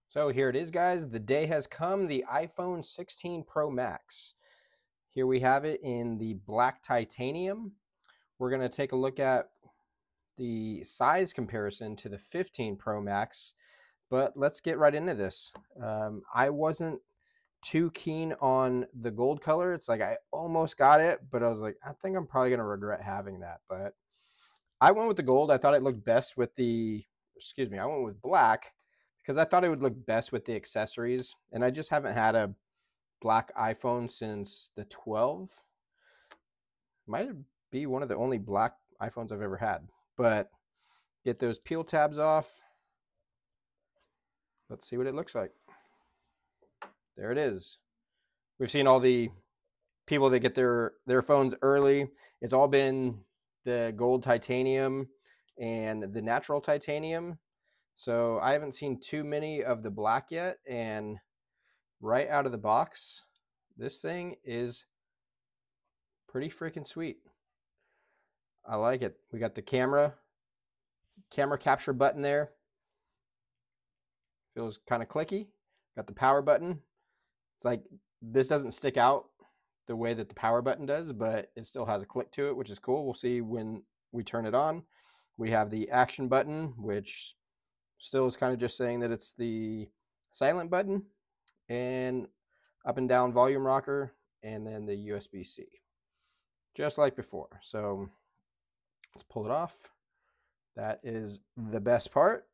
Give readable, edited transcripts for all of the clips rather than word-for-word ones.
So here it is, guys. The day has come, the iPhone 16 Pro Max. Here we have it in the black titanium. We're going to take a look at the size comparison to the 15 Pro Max, but let's get right into this. I wasn't too keen on the gold color. It's like I almost got it, but I was like, I think I'm probably going to regret having that. But I went with the gold. I thought it looked best with I went with black because I thought it would look best with the accessories. And I just haven't had a black iPhone since the 12. Might be one of the only black iPhones I've ever had. But get those peel tabs off. Let's see what it looks like. There it is. We've seen all the people that get their phones early. It's all been the gold titanium and the natural titanium. So I haven't seen too many of the black yet. And right out of the box, this thing is pretty freaking sweet. I like it. We got the camera capture button there. Feels kind of clicky. Got the power button. It's like this doesn't stick out the way that the power button does, but it still has a click to it, which is cool. We'll see when we turn it on. We have the action button, which still is kind of just saying that it's the silent button, and up and down volume rocker, and then the USB-C, just like before. So let's pull it off. That is the best part.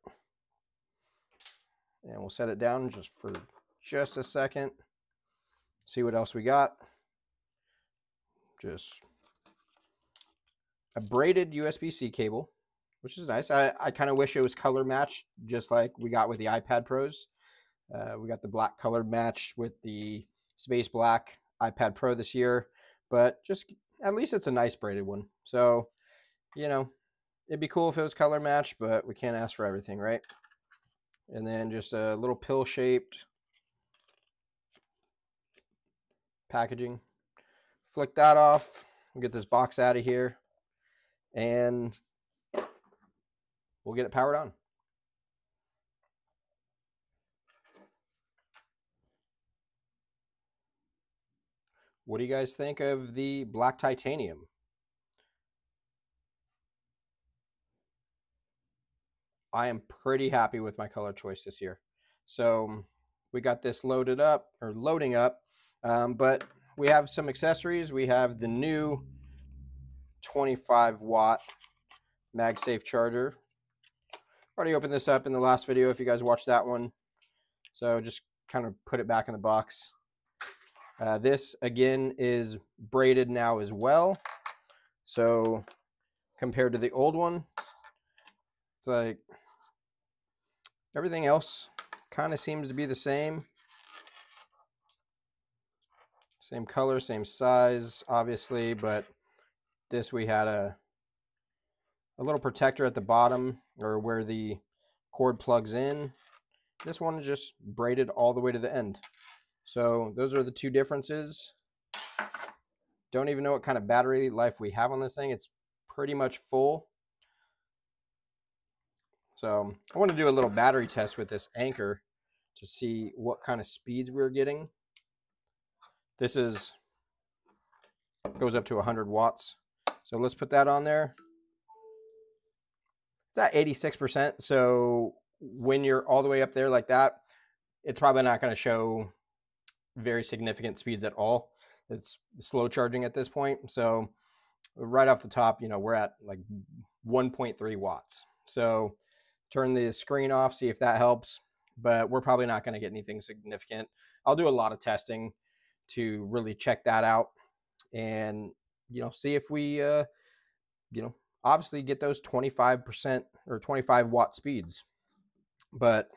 And we'll set it down just for just a second. See what else we got. Just a braided USB-C cable, which is nice. I kind of wish it was color matched, just like we got with the iPad Pros. We got the black color matched with the space black iPad Pro this year, but just at least it's a nice braided one. So, you know, it'd be cool if it was color matched, but we can't ask for everything, right? And then just a little pill-shaped packaging. Flick that off. We'll get this box out of here, and we'll get it powered on. What do you guys think of the black titanium? I am pretty happy with my color choice this year. So we got this loading up, but we have some accessories. We have the new 25 watt MagSafe charger. Already opened this up in the last video if you guys watched that one. So just kind of put it back in the box. This again is braided now as well. So compared to the old one, it's like everything else kind of seems to be the same. Same color, same size, obviously, but this we had a little protector at the bottom, or where the cord plugs in. This one is just braided all the way to the end. So those are the two differences. Don't even know what kind of battery life we have on this thing. It's pretty much full. So I want to do a little battery test with this Anchor to see what kind of speeds we're getting. This goes up to 100 watts. So let's put that on there. It's at 86%. So when you're all the way up there like that, it's probably not going to show very significant speeds at all. It's slow charging at this point. So right off the top, we're at like 1.3 watts. So turn the screen off, see if that helps, but we're probably not going to get anything significant. I'll do a lot of testing to really check that out, and see if we obviously get those 25% or 25 watt speeds, but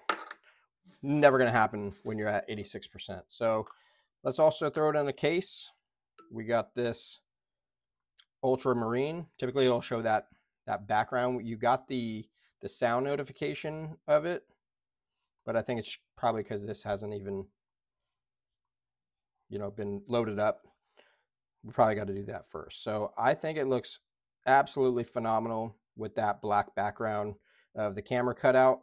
never going to happen when you're at 86%. So let's also throw it in a case. We got this UltraMarine. Typically it'll show that background. You got the sound notification of it, but I think it's probably because this hasn't even been loaded up. We probably got to do that first. So I think it looks absolutely phenomenal with that black background of the camera cutout.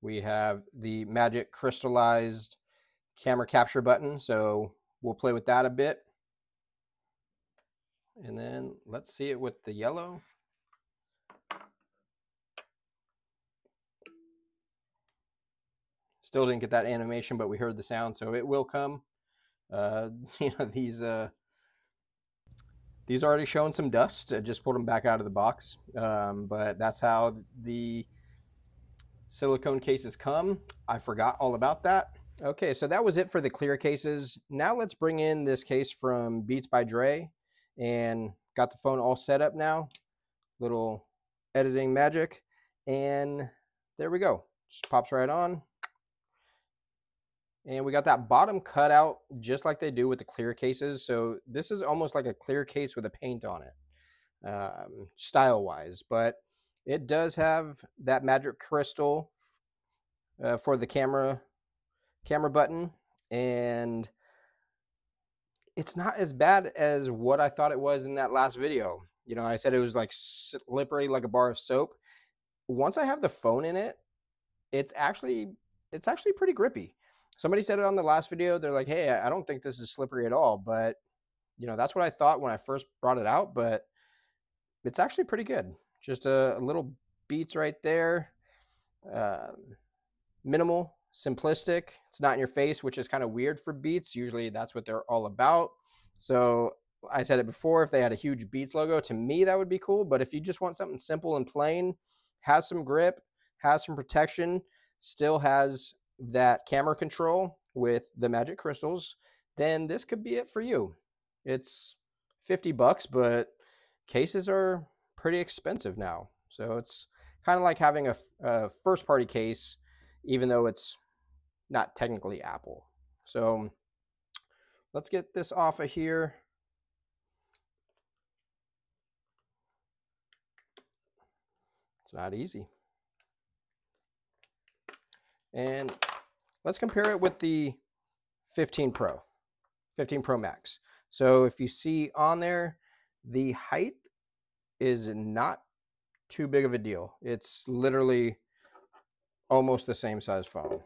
We have the magic crystallized camera capture button, so we'll play with that a bit. And then let's see it with the yellow. Still didn't get that animation, but we heard the sound, so it will come. You know, these already showing some dust. I just pulled them back out of the box, but that's how the silicone cases come. I forgot all about that. Okay, so that was it for the clear cases. Now let's bring in this case from Beats by Dre, and got the phone all set up now. Little editing magic, and there we go. Just pops right on. And we got that bottom cutout just like they do with the clear cases. So this is almost like a clear case with a paint on it, style wise, but it does have that magic crystal for the camera button, and it's not as bad as what I thought it was in that last video. You know, I said it was like slippery like a bar of soap. Once I have the phone in it, it's actually pretty grippy. Somebody said it on the last video. They're like, hey, I don't think this is slippery at all. But, you know, that's what I thought when I first brought it out. But it's actually pretty good. Just a little Beats right there. Minimal, simplistic. It's not in your face, which is kind of weird for Beats. Usually that's what they're all about. So I said it before, if they had a huge Beats logo, to me that would be cool. But if you just want something simple and plain, has some grip, has some protection, still has that camera control with the magic crystals, then this could be it for you. It's $50, but cases are pretty expensive now. So it's kind of like having a first party case, even though it's not technically Apple. So let's get this off of here. It's not easy. And let's compare it with the 15 Pro Max. So if you see on there, the height is not too big of a deal. It's literally almost the same size phone.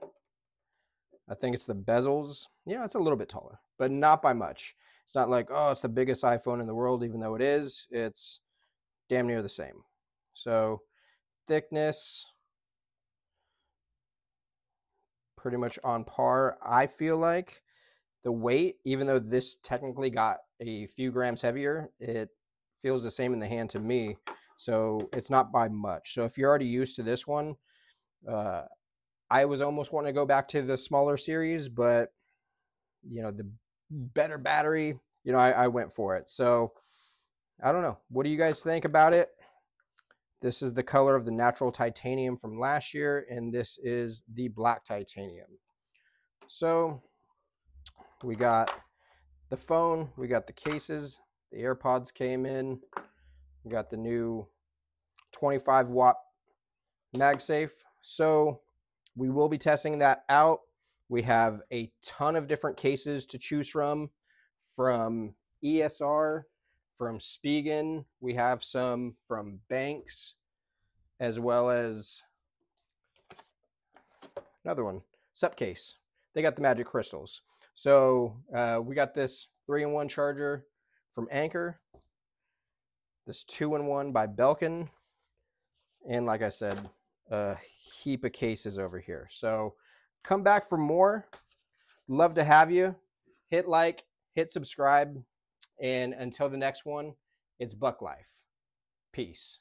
I think it's the bezels. You know, it's a little bit taller, but not by much. It's not like, oh, it's the biggest iPhone in the world, even though it is. It's damn near the same. So thickness, pretty much on par. I feel like the weight, even though this technically got a few grams heavier, it feels the same in the hand to me. So it's not by much. So if you're already used to this one, I was almost wanting to go back to the smaller series, but you know, the better battery, you know, I went for it. So I don't know. What do you guys think about it? This is the color of the natural titanium from last year, and this is the black titanium. So we got the phone, we got the cases, the AirPods came in, we got the new 25-watt MagSafe. So we will be testing that out. We have a ton of different cases to choose from ESR, from Spigen. We have some from Banks, as well as another one, Supcase. They got the magic crystals. So we got this 3-in-1 charger from Anker, this 2-in-1 by Belkin, and like I said, a heap of cases over here. So come back for more. Love to have you. Hit like, hit subscribe, and until the next one, it's Buck Life. Peace.